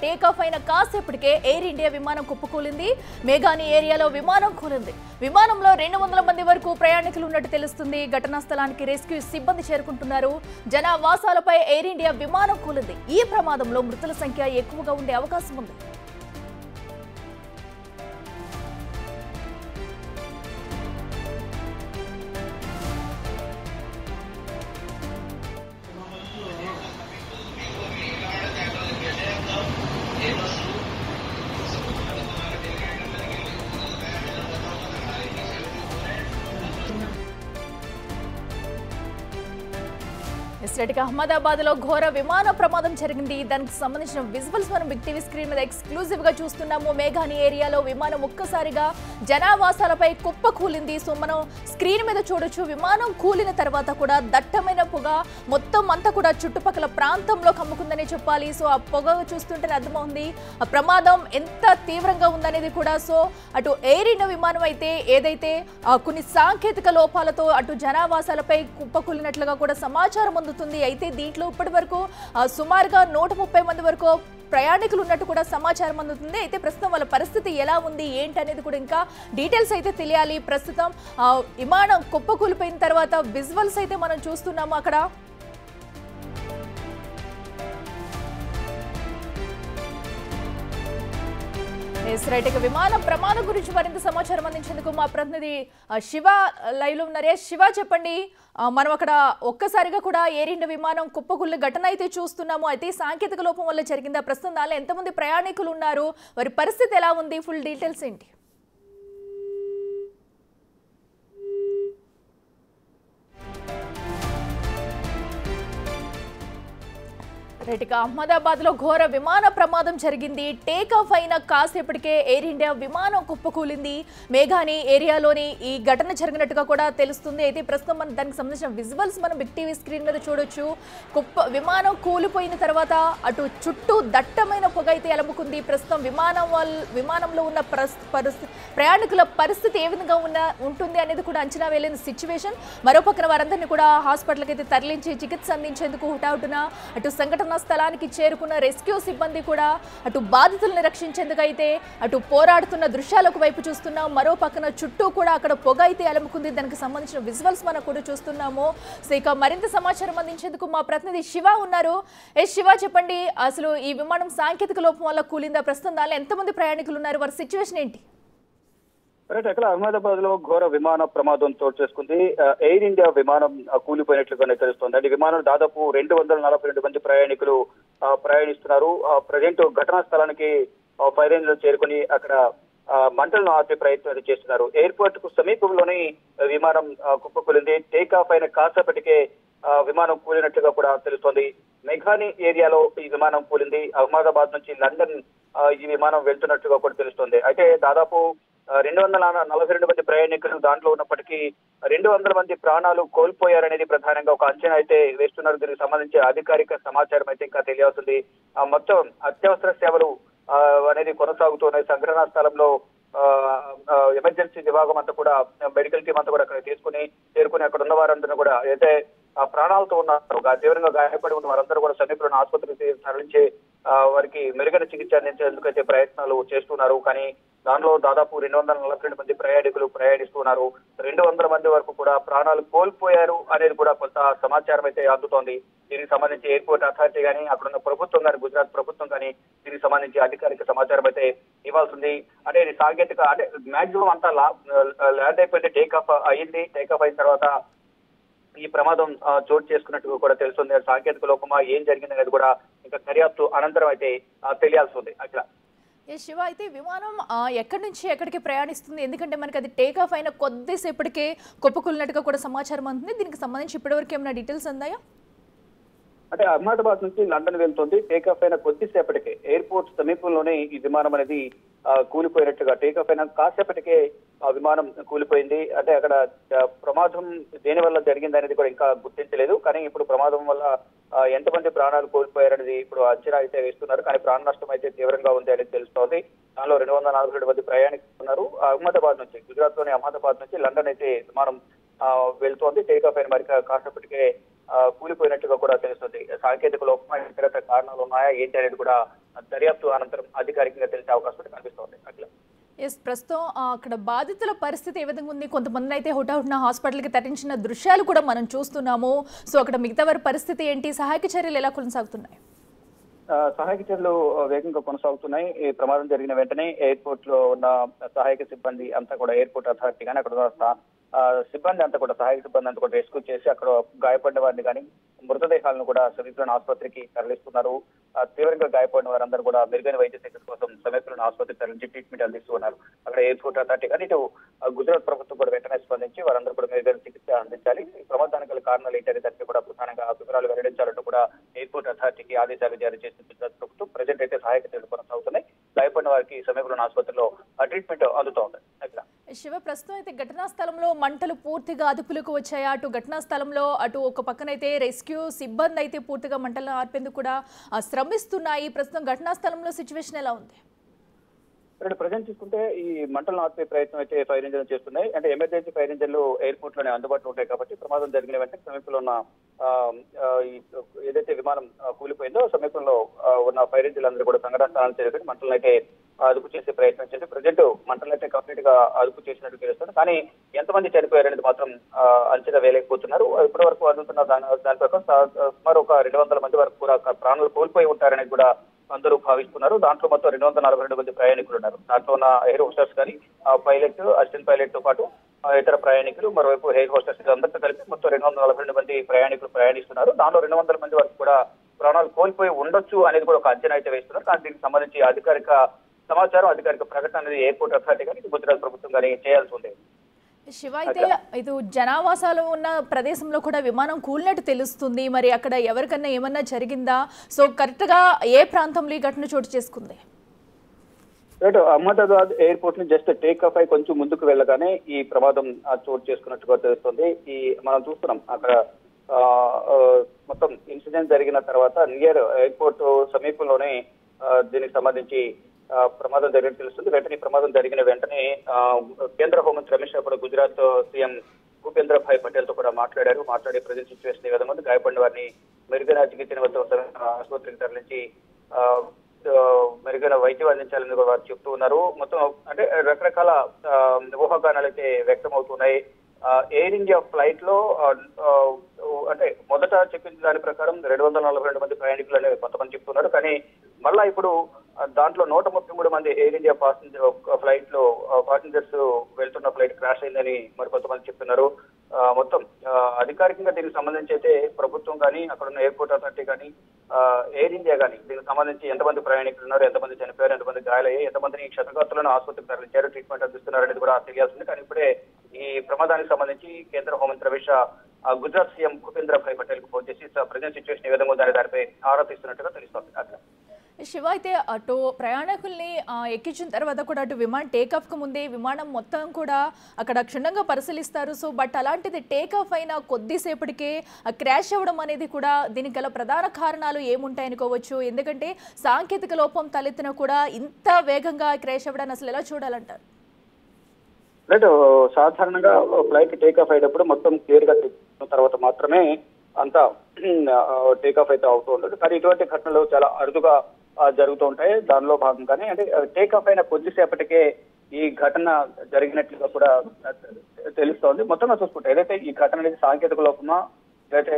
Take off అయిన కాసేపటికే air India విమానం కుప్పకూలింది. మేఘాని ఏరియాలో విమానం కూలింది. విమానంలో 200 మంది వరకు ప్రయాణికులు ఉన్నట్టు తెలుస్తుంది. ఘటనా స్థలానికి రెస్క్యూ సిబ్బంది చేరుకుంటున్నారు. జనావాసాలపై ఎయిర్ ఇండియా విమానం కూలింది. ఈ ప్రమాదంలో మృతుల సంఖ్య ఎక్కువగా ఉండే అవకాశం ఉంది. అహ్మదాబాద్ లో ఘోర విమాన ప్రమాదం జరిగింది. దానికి సంబంధించిన విజువల్స్ మనం బిగ్ టీవీ స్క్రీన్ మీద ఎక్స్క్లూజివ్ గా చూస్తున్నాము. మేఘాని ఏరియాలో విమానం ఒక్కసారిగా జనావాసాలపై కుప్ప కూలింది. సో మనం స్క్రీన్ మీద చూడొచ్చు. విమానం కూలిన తర్వాత కూడా దట్టమైన పొగ మొత్తం అంతా కూడా చుట్టుపక్కల ప్రాంతంలో కమ్ముకుందని చెప్పాలి. సో ఆ పొగ చూస్తుంటేనే అర్థమవుతుంది ఆ ప్రమాదం ఎంత తీవ్రంగా ఉందనేది కూడా. సో అటు ఎయిర్ ఇండియా విమానం అయితే ఏదైతే కొన్ని సాంకేతిక లోపాలతో అటు జనావాసాలపై కుప్ప కూలినట్లుగా కూడా సమాచారం అందుతుంది. అయితే దీంట్లో ఇప్పటి వరకు సుమారుగా 130 మంది వరకు ప్రయాణికులు ఉన్నట్టు కూడా సమాచారం అందుతుంది. అయితే ప్రస్తుతం వాళ్ళ పరిస్థితి ఎలా ఉంది ఏంటి అనేది కూడా ఇంకా డీటెయిల్స్ అయితే తెలియాలి. ప్రస్తుతం విమానం కుప్పకూలిపోయిన తర్వాత విజువల్స్ అయితే మనం చూస్తున్నాము. అక్కడ విమానం ప్రమాదం గురించి మరింత సమాచారం అందించేందుకు మా ప్రతినిధి శివ లైవ్ లో ఉన్నారు. శివ, చెప్పండి. మనం అక్కడ ఒక్కసారిగా కూడా ఎయిర్ ఇండియా విమానం కుప్పకూలిన ఘటన అయితే చూస్తున్నాము. అయితే సాంకేతిక లోపం వల్ల జరిగిందా? ప్రస్తుతం దానిలో ఎంతమంది ప్రయాణికులు ఉన్నారు? వారి పరిస్థితి ఎలా ఉంది? ఫుల్ డీటెయిల్స్ ఏంటి? అహ్మదాబాద్ లో ఘోర విమాన ప్రమాదం జరిగింది. టేక్ ఆఫ్ అయిన కాసేపటికే ఎయిర్ ఇండియా విమానం కుప్పకూలింది. మేఘాని ఏరియాలోని ఈ ఘటన జరిగినట్టుగా కూడా తెలుస్తుంది. అయితే ప్రస్తుతం మనం దానికి సంబంధించిన విజువల్స్ మనం బిగ్ టీవీ స్క్రీన్ మీద చూడొచ్చు. విమానం కూలిపోయిన తర్వాత అటు చుట్టూ దట్టమైన పొగ అయితే అలముకుంది. ప్రస్తుతం విమానంలో ఉన్న ప్రయాణికుల పరిస్థితి ఏ విధంగా ఉంటుంది అనేది కూడా అంచనా వేయలేని సిచ్యువేషన్. మరోపక్కన వారందరినీ కూడా హాస్పిటల్కి అయితే తరలించి చికిత్స అందించేందుకు హుటాహుటిన అటు సంఘటన స్థలానికి చేరుకున్న రెస్క్యూ సిబ్బంది కూడా అటు బాధితులను రక్షించేందుకు అయితే అటు పోరాడుతున్న దృశ్యాలకు వైపు చూస్తున్నాం. మరో పక్కన చుట్టూ కూడా అక్కడ పొగ అయితే అలముకుంది. దానికి సంబంధించిన విజువల్స్ మనం కూడా చూస్తున్నాము. సో ఇక మరింత సమాచారం అందించేందుకు మా ప్రతినిధి శివ ఉన్నారు. శివ, చెప్పండి, అసలు ఈ విమానం సాంకేతిక లోపం వల్ల కూలిందా? ప్రస్తుతం దానిలో ఎంతమంది ప్రయాణికులు ఉన్నారు? వారి సిచ్యువేషన్ ఏంటి? అక్కడ అహ్మదాబాద్ లో ఘోర విమాన ప్రమాదం చోటు చేసుకుంది. ఎయిర్ ఇండియా విమానం కూలిపోయినట్లుగానే తెలుస్తోంది. అంటే విమానం దాదాపు 242 మంది ప్రయాణికులు ప్రయాణిస్తున్నారు. ప్రజెంట్ ఘటనా స్థలానికి ఫైర్ ఇంజిన్ చేరుకుని అక్కడ మంటలను ఆపే ప్రయత్నం చేస్తున్నారు. ఎయిర్పోర్ట్ కు సమీపంలోనే విమానం కుప్పకూలింది. టేక్ ఆఫ్ అయిన కాసేపటికే విమానం కూలినట్లుగా కూడా తెలుస్తోంది. మేఘాని ఏరియాలో ఈ విమానం కూలింది. అహ్మదాబాద్ నుంచి లండన్ ఈ విమానం వెళ్తున్నట్లుగా కూడా తెలుస్తోంది. అయితే దాదాపు 242 మంది ప్రయాణికులు దాంట్లో ఉన్నప్పటికీ 200 మంది ప్రాణాలు కోల్పోయారనేది ప్రధానంగా ఒక అంచనా అయితే వేస్తున్నారు. దీనికి సంబంధించి అధికారిక సమాచారం అయితే ఇంకా తెలియాల్సింది. మొత్తం అత్యవసర సేవలు అనేది కొనసాగుతున్నాయి. సంఘటనా స్థలంలో ఎమర్జెన్సీ విభాగం అంతా కూడా, మెడికల్ టీం అంతా కూడా అక్కడ చేరుకుని అక్కడ ఉన్న వారందరూ కూడా అయితే ప్రాణాలతో ఉన్నారు, తీవ్రంగా గాయపడి ఉన్న వారందరూ కూడా సమీపంలోని ఆసుపత్రికి తరలించి వారికి మెరుగైన చికిత్స అందించేందుకు అయితే ప్రయత్నాలు చేస్తున్నారు. కానీ దానిలో దాదాపు 242 మంది ప్రయాణికులు ప్రయాణిస్తున్నారు. 200 మంది వరకు కూడా ప్రాణాలు కోల్పోయారు అనేది కూడా కొంత సమాచారం అయితే అందుతోంది. దీనికి సంబంధించి ఎయిర్పోర్ట్ అథారిటీ కానీ, అక్కడున్న ప్రభుత్వం కానీ, గుజరాత్ ప్రభుత్వం కానీ దీనికి సంబంధించి అధికారిక సమాచారం అయితే ఇవ్వాల్సింది. అంటే ఇది సాంకేతిక, అంటే మాక్సిమం అంతా ల్యాండ్ అయిపోయింది, టేక్ ఆఫ్ అయింది. టేక్ ఆఫ్ అయిన తర్వాత ఈ ప్రమాదం చోటు చేసుకున్నట్టుగా కూడా తెలుస్తుంది. సాంకేతిక లోపమా, ఏం జరిగింది అనేది కూడా ఇంకా దర్యాప్తు అనంతరం అయితే తెలియాల్సి ఉంది. అట్లా శివ, అయితే విమానం ఎక్కడి నుంచి ఎక్కడికి ప్రయాణిస్తుంది? ఎందుకంటే మనకి అది టేక్ ఆఫ్ అయిన కొద్దిసేపటికే కుప్పకూలినట్టుగా కూడా సమాచారం అందుతుంది. దీనికి సంబంధించి ఇప్పటివరకు ఏమైనా డీటెయిల్స్ అందాయా? అంటే అహ్మదాబాద్ నుంచి లండన్ వెళ్తుంది. టేక్ ఆఫ్ అయిన కొద్దిసేపటికే ఎయిర్పోర్ట్ సమీపంలోనే ఈ విమానం అనేది కూలిపోయినట్టుగా, టేక్ ఆఫ్ అయిన కాసేపటికే విమానం కూలిపోయింది. అంటే అక్కడ ప్రమాదం దేని వల్ల జరిగింది అనేది కూడా ఇంకా గుర్తించలేదు. కానీ ఇప్పుడు ప్రమాదం వల్ల ఎంతమంది ప్రాణాలు కోల్పోయారనేది ఇప్పుడు అంచనా అయితే వేస్తున్నారు. కానీ ప్రాణ నష్టం అయితే తీవ్రంగా ఉంది అనేది తెలుస్తోంది. దానిలో 242 మంది ప్రయాణికులు ఉన్నారు. అహ్మదాబాద్ నుంచి, గుజరాత్ లోని అహ్మదాబాద్ నుంచి లండన్ అయితే విమానం వెళ్తోంది. టేక్ ఆఫ్ అయిన మరి కాసేపటికే కూలిపోయినట్టుగా కూడా తెలుస్తుంది. సాంకేతిక లోపం, ఇతరత్ర కారణాలు ఉన్నాయా ఏంటి అనేది కూడా దర్యాప్తు అనంతరం అధికారికంగా తెలిసే అవకాశం కనిపిస్తోంది. అట్లా ప్రస్తుతం అక్కడ బాధితుల పరిస్థితి ఏ విధంగా ఉంది? కొంతమంది అయితే హుటాహుటిన హాస్పిటల్కి తరలించిన దృశ్యాలు కూడా మనం చూస్తున్నాము. సో అక్కడ మిగతా వారి పరిస్థితి ఏంటి? సహాయక చర్యలు ఎలా కొనసాగుతున్నాయి? సహాయక చర్యలు వేగంగా కొనసాగుతున్నాయి. ఈ ప్రమాదం జరిగిన వెంటనే ఎయిర్పోర్ట్ లో ఉన్న సహాయక సిబ్బంది అంతా కూడా, ఎయిర్పోర్ట్ అథారిటీ కానీ అక్కడ ఉన్న సిబ్బంది అంతా కూడా, సహాయక సిబ్బంది అంతా కూడా రెస్క్యూ చేసి అక్కడ గాయపడిన వారిని కానీ మృతదేహాలను కూడా సమీపంలోని ఆసుపత్రికి తరలిస్తున్నారు. తీవ్రంగా గాయపడిన వారందరూ కూడా మెరుగైన వైద్య చికిత్స కోసం సమీపంలోని ఆసుపత్రికి తరలించి ట్రీట్మెంట్ అందిస్తూ ఉన్నారు. అక్కడ ఎయిర్పోర్ట్ అథారిటీ కానీ ఇటు గుజరాత్ ప్రభుత్వం కూడా వెంటనే స్పందించి వారందరూ కూడా మెరుగైన చికిత్స అందించాలి. ఈ ప్రమాదానికి గల కారణాలు ఏంటనే దానికి కూడా ప్రధానంగా వివరాలు వెల్లడించాలంటూ కూడా ఎయిర్పోర్ట్ అథారిటీకి ఆదేశాలు జారీ చేసిన గుజరాత్ ప్రభుత్వం ప్రజెంట్ అయితే సహాయక చర్యలు కొనసాగుతున్నాయి. గాయపడిన వారికి సమీపంలోని ఆసుపత్రిలో ట్రీట్మెంట్ అందుతోంది. శివ, ప్రస్తుతం అయితే ఘటనా స్థలంలో మంటలు పూర్తిగా అదుపులోకి వచ్చాయా? అటు ఘటనా స్థలంలో అటు ఒక పక్కనైతే రెస్క్యూ సిబ్బంది అయితే పూర్తిగా మంటలను ఆర్పేందుకు కూడా శ్రమిస్తున్నాయి. ప్రస్తుతం ఘటనా స్థలంలో సిచ్యువేషన్ ఎలా ఉంది? ప్రజెంట్ చూసుకుంటే ఈ మంటలను ఆర్పే ప్రయత్నం అయితే ఫైర్ ఇంజిన్ చేస్తున్నాయి. అంటే ఎమర్జెన్సీ ఫైర్ ఇంజిన్లు ఎయిర్పోర్ట్ లోనే అందుబాటులో ఉంటాయి కాబట్టి ప్రమాదం జరిగిన వెంటనే సమీపంలో ఉన్న ఏదైతే విమానం కూలిపోయిందో సమీపంలో ఉన్న ఫైర్ ఇంజిన్లు అందరూ కూడా సంఘటన స్థానాలు చేరుకొని మంటలను అయితే అదుపు చేసే ప్రయత్నం చేసి ప్రజెంట్ మంటలు అయితే కంప్లీట్ గా అదుపు చేసినట్టు తెలుస్తుంది. కానీ ఎంతమంది చనిపోయారనేది మాత్రం అంచనా వేయలేకపోతున్నారు. ఇప్పటి వరకు అందుతున్న దాని ప్రకారం సుమారు ఒక 200 మంది వరకు కూడా ప్రాణాలు కోల్పోయి ఉంటారనేది కూడా అందరూ భావిస్తున్నారు. దాంట్లో మొత్తం 242 మంది ప్రయాణికులు ఉన్నారు. దాంట్లో ఉన్న ఎయిర్ హోస్టర్స్ కానీ పైలట్, అసిస్టెంట్ పైలట్ తో పాటు ఇతర ప్రయాణికులు, మరోవైపు ఎయిర్ హోస్టర్స్ అందరితో కలిపి మొత్తం 242 మంది ప్రయాణికులు ప్రయాణిస్తున్నారు. దాంట్లో 200 మంది వరకు కూడా ప్రాణాలు కోల్పోయి ఉండొచ్చు అనేది కూడా ఒక అంచనా అయితే వేస్తున్నారు. కానీ దీనికి సంబంధించి అధికారిక సమాచారం, అధికారిక ప్రకటన అనేది ఎయిర్పోర్ట్ అథారిటీ కానీ గుజరాత్ ప్రభుత్వం కానీ చేయాల్సి ఉంది. శివ, అయితే ఇది జనావాసాలు ఉన్న ప్రదేశంలో కూడా విమానం కూలినట్టు తెలుస్తుంది. మరి అక్కడ ఎవరికన్నా ఏమన్నా జరిగిందా? సో కరెక్ట్ గా ఏ ప్రాంతంలో ఈ ఘటన చోటు చేసుకుంది? అహ్మదాబాద్ ఎయిర్పోర్ట్ ని జస్ట్ టేక్ ఆఫ్ అయి కొంచెం ముందుకు వెళ్ళగానే ఈ ప్రమాదం చోటు చేసుకున్నట్టుగా తెలుస్తుంది. మనం చూస్తున్నాం అక్కడ మొత్తం ఇన్సిడెంట్ జరిగిన తర్వాత నియర్ ఎయిర్పోర్ట్ సమీపంలోనే దీనికి సంబంధించి ప్రమాదం జరిగినట్టు తెలుస్తుంది. వెంటనే ప్రమాదం జరిగిన వెంటనే కేంద్ర హోంమంత్రి అమిత్ షా కూడా గుజరాత్ సీఎం భూపేంద్ర భాయ్ పటేల్ తో కూడా మాట్లాడి ప్రజెంట్ సిచ్యువేషన్ ఈ విధంగా గాయపడిన వారిని మెరుగైన చికిత్స వద్ద ఆసుపత్రికి తరలించి మెరుగైన వైద్యం అందించాలని కూడా వారు చెప్తూ ఉన్నారు. మొత్తం అంటే రకరకాల ఊహాగానాలు అయితే వ్యక్తం అవుతున్నాయి. ఎయిర్ ఇండియా ఫ్లైట్ లో అంటే మొదట చెప్పిన దాని ప్రకారం 242 మంది ప్రయాణికులు అనేవి కొంతమంది చెప్తున్నారు. కానీ మళ్ళా ఇప్పుడు దాంట్లో 133 మంది ఎయిర్ ఇండియా ఫ్లైట్ లో పాసింజర్స్ వెళ్తున్న ఫ్లైట్ క్రాష్ అయిందని మరి కొంతమంది చెప్తున్నారు. మొత్తం అధికారికంగా దీనికి సంబంధించి అయితే ప్రభుత్వం కానీ అక్కడ ఉన్న ఎయిర్పోర్ట్ అథారిటీ కానీ ఎయిర్ ఇండియా కానీ దీనికి సంబంధించి ఎంతమంది ప్రయాణికులు ఉన్నారు, ఎంతమంది చనిపోయారు, ఎంతమంది గాయాలయ్యాయి, ఎంతమందిని క్షతగాత్రులను ఆసుపత్రికి తరలించారు, ట్రీట్మెంట్ అందిస్తున్నారు అనేది కూడా తెలియాల్సింది. కానీ ఇప్పుడే ఈ ప్రమాదానికి సంబంధించి కేంద్ర హోంమంత్రి అమిత్ షా గుజరాత్ సీఎం భూపేంద్ర భాయ్ పటేల్ కు ఫోన్ చేసి ప్రజెంట్ సిచ్యువేషన్ ఏ విధంగా ఉందనే దానిపై ఆరా తీస్తున్నట్టుగా తెలుస్తోంది. శివ, అయితే అటు ప్రయాణికుల్ని ఎక్కించిన తర్వాత కూడా అటు విమానం టేకాఫ్ కు ముందే విమానం మొత్తం కూడా అక్కడ క్షుణ్ణంగా పరిశీలిస్తారు. సో బట్ అలాంటిది టేకాఫ్ అయిన కొద్దిసేపటికే క్రాష్ అవ్వడం అనేది కూడా దీనికి గల ప్రధాన కారణాలు ఏముంటాయనుకోవచ్చు? ఎందుకంటే సాంకేతిక లోపం తలెత్తినా కూడా ఇంత వేగంగా క్రాష్ అవ్వడాన్ని అసలు ఎలా చూడాలంటారు? సాధారణంగా ఫ్లైట్ టేకాఫ్ అయ్యేటప్పుడు మొత్తం క్లియర్ గా తెచ్చిన తర్వాత మాత్రమే అంతా టేకాఫ్ అయితే అవుతూ ఉంటుంది. కానీ ఇటువంటి ఘటనలు చాలా అరుదుగా జరుగుతూ ఉంటాయి. దానిలో భాగంగానే అంటే టేకాఫ్ అయిన కొద్దిసేపటికే ఈ ఘటన జరిగినట్లుగా కూడా తెలుస్తోంది. మొత్తంగా చూసుకుంటే ఏదైతే ఈ ఘటన అనేది సాంకేతిక లోపమా లేకపోతే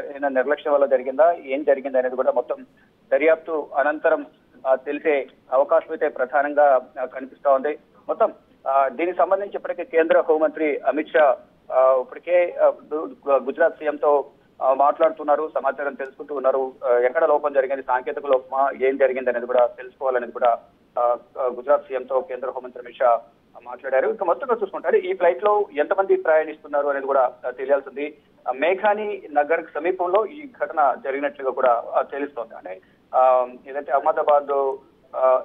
ఏదైనా నిర్లక్ష్యం వల్ల జరిగిందా, ఏం జరిగింది అనేది కూడా మొత్తం దర్యాప్తు అనంతరం తెలిసే అవకాశం అయితే ప్రధానంగా కనిపిస్తా ఉంది. మొత్తం దీనికి సంబంధించి ఇప్పటికే కేంద్ర హోంమంత్రి అమిత్ షా ఇప్పటికే గుజరాత్ సీఎం తో మాట్లాడుతున్నారు, సమాచారం తెలుసుకుంటూ ఉన్నారు. ఎక్కడ లోపం జరిగింది, సాంకేతిక లోపమా, ఏం జరిగింది అనేది కూడా తెలుసుకోవాలనేది కూడా గుజరాత్ సీఎం తో కేంద్ర హోంమంత్రి అమిత్ షా మాట్లాడారు. ఇక మొత్తంగా చూసుకుంటారు ఈ ఫ్లైట్ లో ఎంతమంది ప్రయాణిస్తున్నారు అనేది కూడా తెలియాల్సింది. మేఘాని నగర్ సమీపంలో ఈ ఘటన జరిగినట్లుగా కూడా తెలుస్తోంది. అంటే ఏదైతే అహ్మదాబాద్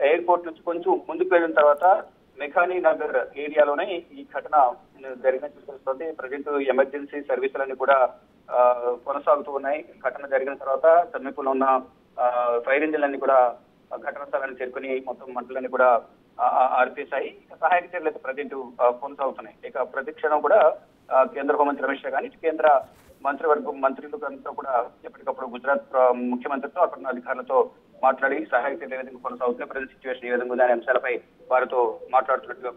ఎయిర్పోర్ట్ నుంచి కొంచెం ముందుకు వెళ్ళిన తర్వాత మేఘాని నగర్ ఏరియాలోనే ఈ ఘటన జరిగినట్టు తెలుస్తోంది. ప్రజెంట్ ఎమర్జెన్సీ సర్వీసులన్నీ కూడా కొనసాగుతూ ఉన్నాయి. ఘటన జరిగిన తర్వాత సమీపంలో ఉన్న ఫైర్ ఇంజిన్లన్నీ కూడా ఘటనా స్థలాన్ని చేరుకుని మొత్తం మంటలన్నీ కూడా ఆర్పేశాయి. సహాయక చర్యలు అయితే ప్రజెంట్ కొనసాగుతున్నాయి. ఇక ప్రతిక్షణం కూడా కేంద్ర హోంమంత్రి అమిత్ షా కానీ కేంద్ర మంత్రివర్గం మంత్రులతో కూడా ఎప్పటికప్పుడు గుజరాత్ ముఖ్యమంత్రితో అక్కడ అధికారులతో మాట్లాడి సహాయక ఏ విధంగా కొనసాగుతుంది, ప్రజెంట్ సిచ్యువేషన్ ఏ విధంగా ఉంది అనే అంశాలపై వారితో మాట్లాడుతున్నట్టుగా